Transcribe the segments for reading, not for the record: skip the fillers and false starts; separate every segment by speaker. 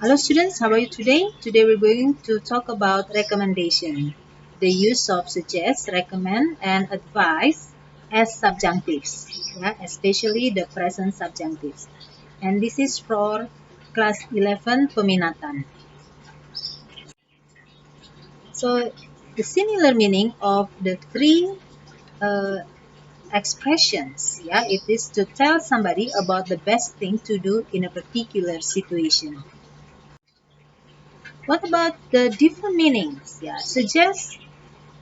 Speaker 1: Hello students, how are you today? Today we're going to talk about recommendation. The use of suggest, recommend and advise as subjunctives, especially the present subjunctives. And this is for class 11 peminatan. So the similar meaning of the three uh, expressions, it is to tell somebody about the best thing to do in a particular situation. What about the different meanings? Suggest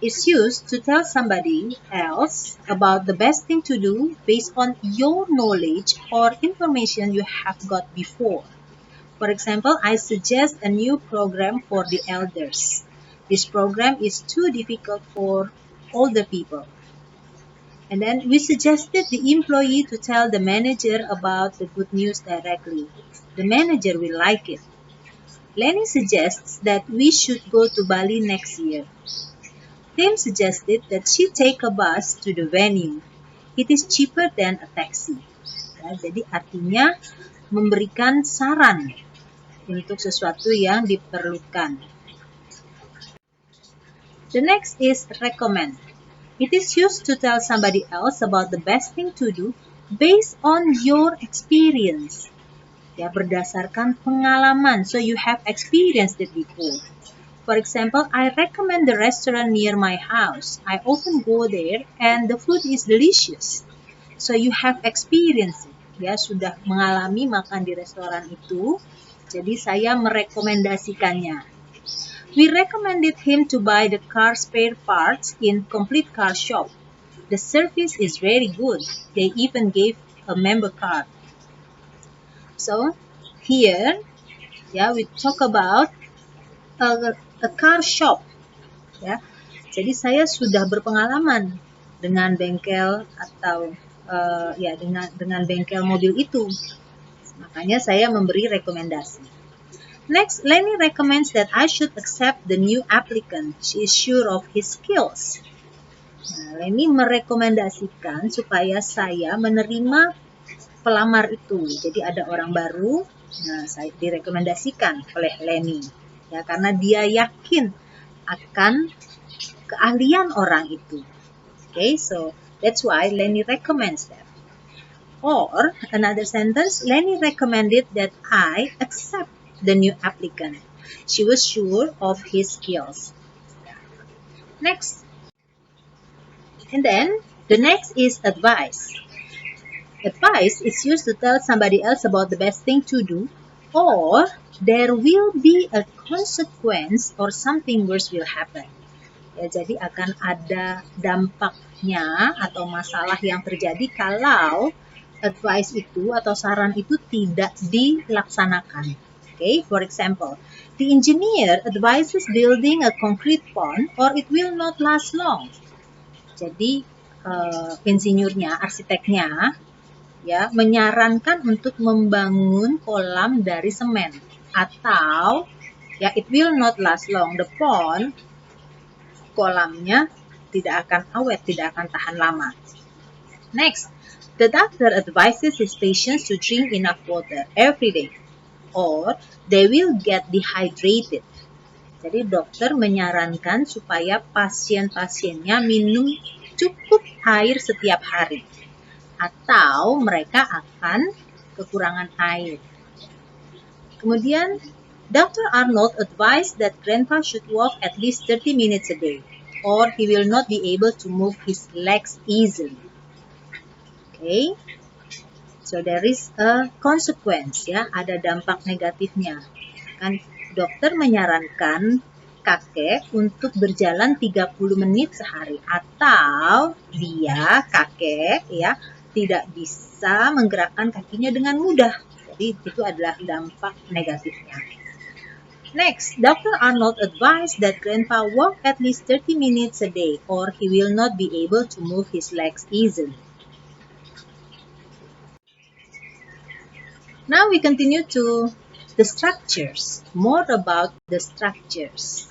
Speaker 1: is used to tell somebody else about the best thing to do based on your knowledge or information you have got before. For example, I suggest a new program for the elders. This program is too difficult for older people. And then we suggested the employee to tell the manager about the good news directly. The manager will like it. Lenny suggests that we should go to Bali next year. Tim suggested that she take a bus to the venue. It is cheaper than a taxi. Jadi artinya memberikan saran untuk sesuatu yang diperlukan. The next is recommend. It is used to tell somebody else about the best thing to do based on your experience. Berdasarkan pengalaman. So you have experienced it before. For example, I recommend the restaurant near my house. I often go there and the food is delicious. So you have experienced it. Sudah mengalami makan di restoran itu. Jadi saya merekomendasikannya. We recommended him to buy the car spare parts in Complete Car Shop. The service is very good. They even gave a member card. So here, we talk about a car shop. Jadi saya sudah berpengalaman dengan bengkel atau dengan bengkel mobil itu. Makanya saya memberi rekomendasi. Next, Lenny recommends that I should accept the new applicant. She is sure of his skills. Lenny merekomendasikan supaya saya menerima pelamar itu. Jadi ada orang baru, saya direkomendasikan oleh Lenny. Karena dia yakin akan keahlian orang itu. Okay, so that's why Lenny recommends that. Or another sentence, Lenny recommended that I accept the new applicant. She was sure of his skills. Next. And then the next is advice. Advice is used to tell somebody else about the best thing to do, or there will be a consequence or something worse will happen. Jadi akan ada dampaknya atau masalah yang terjadi kalau advice itu atau saran itu tidak dilaksanakan. Okay, for example, the engineer advises building a concrete pond or it will not last long. Jadi insinyurnya, arsiteknya, menyarankan untuk membangun kolam dari semen atau it will not last long. The pond, kolamnya tidak akan awet, tidak akan tahan lama. Next, the doctor advises his patients to drink enough water every day or they will get dehydrated. Jadi dokter menyarankan supaya pasien-pasiennya minum cukup air setiap hari atau mereka akan kekurangan air. Kemudian, Dr. Arnold advised that Grandpa should walk at least 30 minutes a day or he will not be able to move his legs easily. Okay, so there is a consequence, ada dampak negatifnya. Kan dokter menyarankan kakek untuk berjalan 30 menit sehari atau dia kakek tidak bisa menggerakkan kakinya dengan mudah. Jadi itu adalah dampak negatifnya. Next, Dr. Arnold advised that Grandpa walk at least 30 minutes a day or he will not be able to move his legs easily. Now we continue to the structures, more about the structures.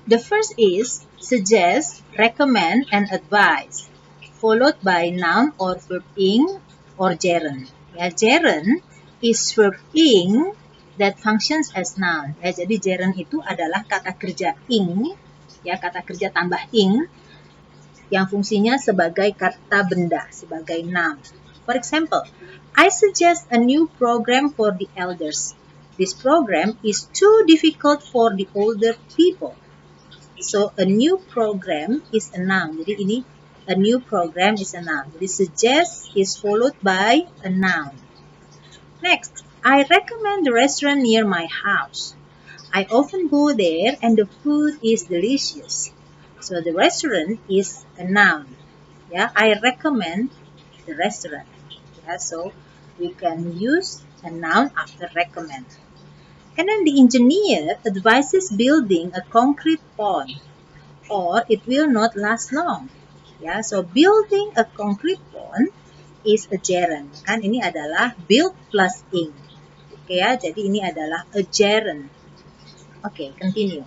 Speaker 1: The first is suggest, recommend, and advise, followed by noun or verb ing or gerund. Ya, gerund is verb ing that functions as noun. Ya, jadi gerund itu adalah kata kerja ing, ya, kata kerja tambah ing yang fungsinya sebagai kata benda, sebagai noun. For example, I suggest a new program for the elders. This program is too difficult for the older people. So a new program is a noun. Jadi ini a new program is a noun. Jadi suggest is followed by a noun. Next, I recommend the restaurant near my house. I often go there and the food is delicious. So the restaurant is a noun. Yeah, I recommend the restaurant. Yeah, so we can use a noun after recommend. And then the engineer advises building a concrete pond or it will not last long. Ya, so building a concrete pond is a gerund. Kan ini adalah build plus ing. Oke ya, jadi ini adalah a gerund. Oke, continue.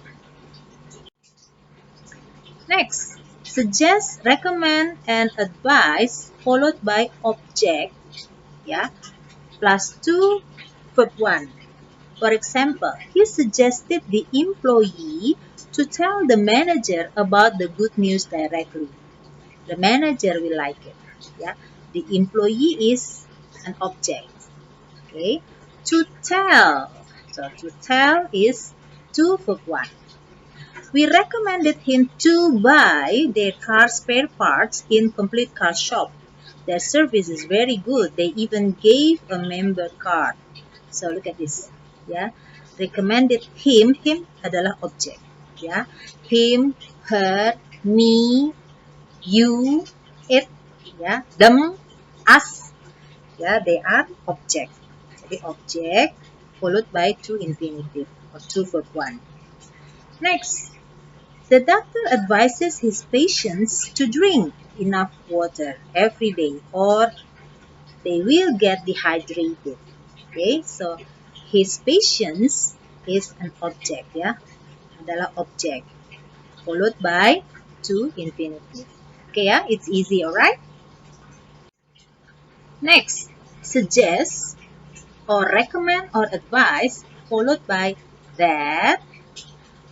Speaker 1: Next, suggest, recommend, and advise followed by object, ya, plus 2 verb 1. For example, he suggested the employee to tell the manager about the good news directly. The manager will like it. Yeah, the employee is an object. Okay, to tell. So to tell is 2 verb 1. We recommended him to buy their car spare parts in Complete Car Shop. Their service is very good. They even gave a member card. So look at this. Ya, recommended him adalah objek. Ya, him, her, me, you, it, ya, them, us. Ya, they are object. Jadi object followed by 2 infinitive or 2 verb 1. Next. The doctor advises his patients to drink enough water every day or they will get dehydrated. Okay, so his patients is an object, ya, adalah object, followed by 2 infinitive. Okay, ya, it's easy, alright? Next, suggest or recommend or advise followed by that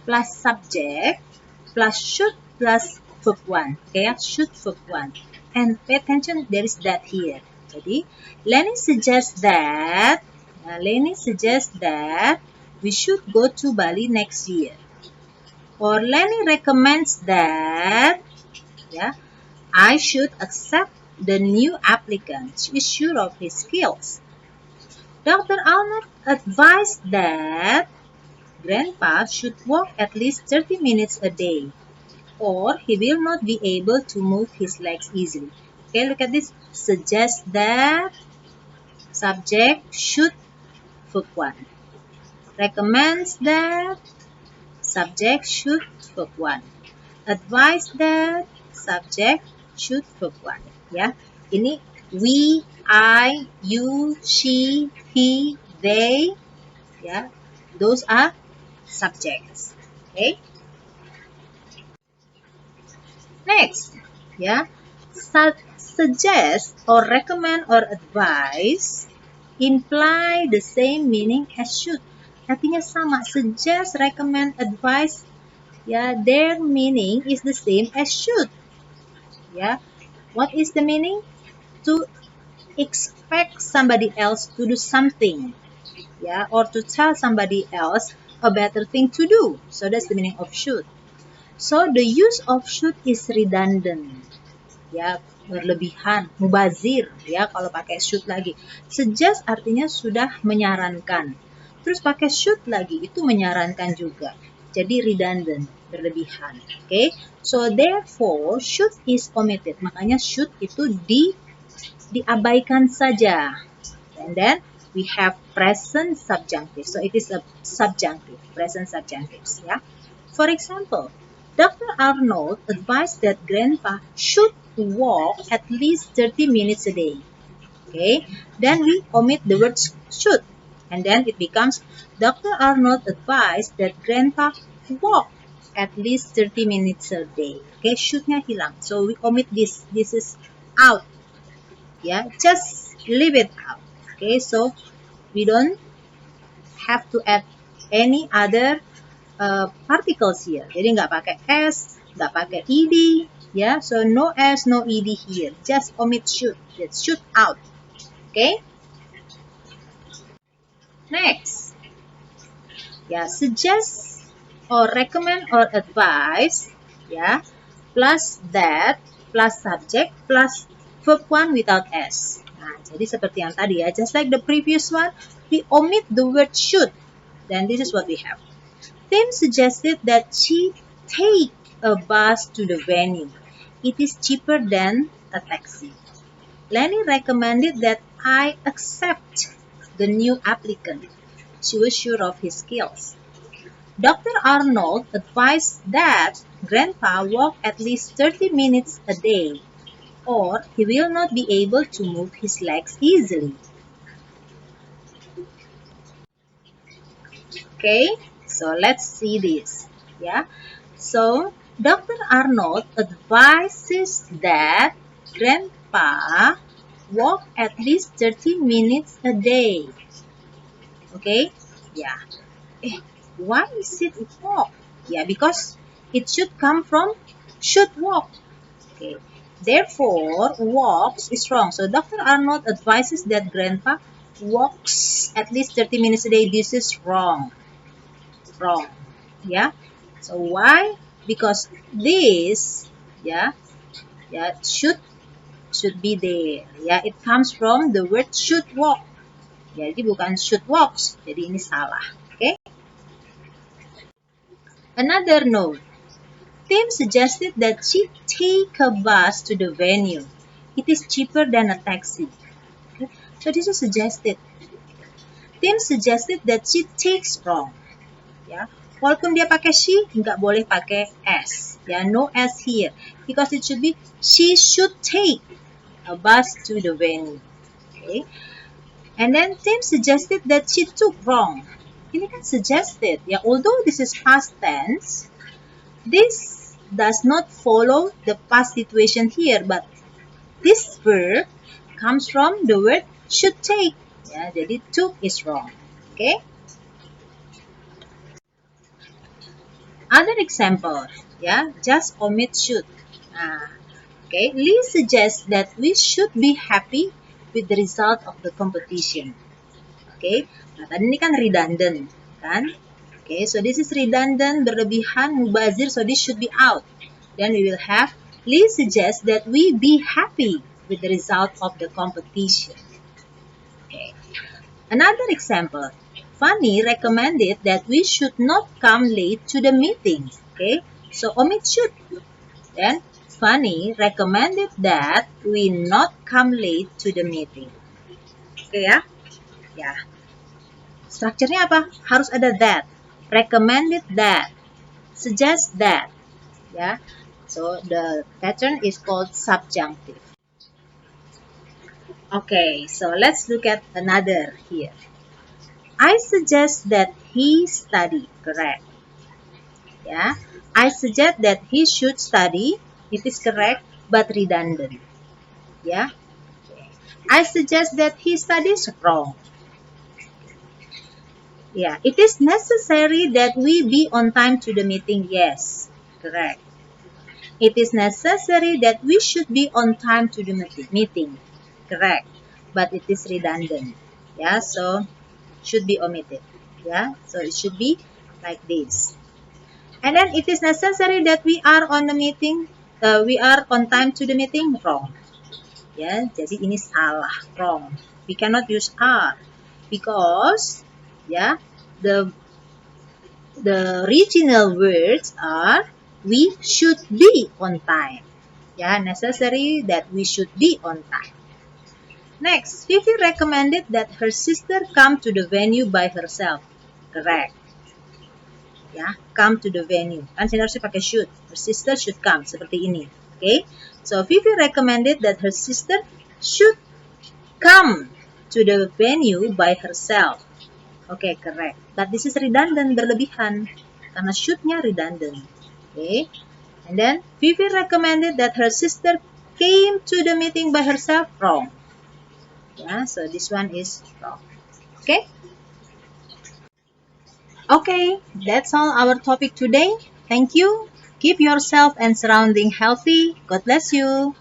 Speaker 1: plus subject plus should plus verb 1. Okay, should verb 1. And pay attention, there is that here. Jadi, Lenny suggests that we should go to Bali next year. Or Lenny recommends that I should accept the new applicant. She is sure of his skills. Dr. Arnold advised that Grandpa should walk at least 30 minutes a day, or he will not be able to move his legs easily. Okay, look at this. Suggest that, subject, should, verb 1. Recommends that, subject, should, verb 1. Advise that, subject, should, verb 1. Ya, ini we, I, you, she, he, they. Ya, those are subjects. Okay. Next, ya, suggest or recommend or advise imply the same meaning as should. Artinya sama. Suggest, recommend, advise, ya, their meaning is the same as should. Ya, what is the meaning? To expect somebody else to do something, ya, or to tell somebody else a better thing to do. So that's the meaning of should. So the use of should is redundant, ya, berlebihan, mubazir, ya, kalau pakai should lagi. Suggest artinya sudah menyarankan, terus pakai should lagi itu menyarankan juga, jadi redundant, berlebihan. Okay, so therefore should is omitted, makanya should itu diabaikan saja. And then we have present subjunctive, so it is a subjunctive, present subjunctives, ya. For example, Dr. Arnold advised that Grandpa should walk at least 30 minutes a day. Okay, then we omit the word should, and then it becomes Dr. Arnold advised that Grandpa walk at least 30 minutes a day. Okay, should-nya hilang, so we omit this. This is out. Yeah, just leave it out. Okay, so we don't have to add any other particles here. Jadi nggak pakai s, nggak pakai ed, ya. So no s, no ed here. Just omit should. Let's should out. Okay. Next, ya, suggest or recommend or advise, ya, plus that, plus subject, plus verb 1 without s. Nah, jadi seperti yang tadi ya, just like the previous one, we omit the word should. Then this is what we have. Tim suggested that she take a bus to the venue. It is cheaper than a taxi. Lenny recommended that I accept the new applicant. She was sure of his skills. Dr. Arnold advised that Grandpa walk at least 30 minutes a day, or he will not be able to move his legs easily. Okay, so let's see this. Yeah, so Dr. Arnold advises that Grandpa walk at least 30 minutes a day. Okay, yeah. Why is it walk? Yeah, because it should come from should walk. Okay, therefore walks is wrong. So Dr. Arnold advises that Grandpa walks at least 30 minutes a day. This is wrong. Wrong. Yeah. So why? Because this, yeah, should be there. Yeah, it comes from the word should walk. Jadi bukan should walks. Jadi ini salah. Okay. Another note. Tim suggested that she take a bus to the venue. It is cheaper than a taxi. Okay. So this is suggested. Tim suggested that she takes wrong. Ya, walaupun dia pakai she, nggak boleh pakai s. Ya, no s here, because it should be she should take a bus to the venue. Okay, and then Tim suggested that she took wrong. Ini kan suggested. Ya, although this is past tense, this does not follow the past situation here, but this verb comes from the word should take. Ya, jadi took is wrong. Okay. Other example, yeah, just omit should. Okay, Lee suggests that we should be happy with the result of the competition. Okay, nah tadi ini kan redundant, kan? Okay, so this is redundant, berlebihan, mubazir, so this should be out. Then we will have Lee suggests that we be happy with the result of the competition. Okay, another example. Fanny recommended that we should not come late to the meeting. Okay, so omit should. Then Fanny recommended that we not come late to the meeting. Oke ya, ya. Strukturnya apa? Harus ada that. Recommended that. Suggest that. Ya. So the pattern is called subjunctive. Okay, so let's look at another here. I suggest that he study. Correct. Yeah, I suggest that he should study. It is correct, but redundant. Yeah, I suggest that he studies wrong. Yeah, it is necessary that we be on time to the meeting. Yes, correct. It is necessary that we should be on time to the meeting. Correct, but it is redundant. Yeah, so should be omitted. Yeah, so it should be like this. And then it is necessary that we are on the meeting, we are on time to the meeting, wrong. Ya, jadi ini salah, wrong. We cannot use are because ya, the original words are we should be on time. Ya, necessary that we should be on time. Next, Vivi recommended that her sister come to the venue by herself. Correct. Ya, come to the venue. Kan sini harusnya pakai should. Her sister should come, seperti ini. Okay? So, Vivi recommended that her sister should come to the venue by herself. Okay, correct. But this is redundant, berlebihan. Karena should-nya redundant. Okay? And then, Vivi recommended that her sister came to the meeting by herself. Wrong. Yeah, so this one is wrong. Okay? Okay, that's all our topic today. Thank you. Keep yourself and surrounding healthy. God bless you.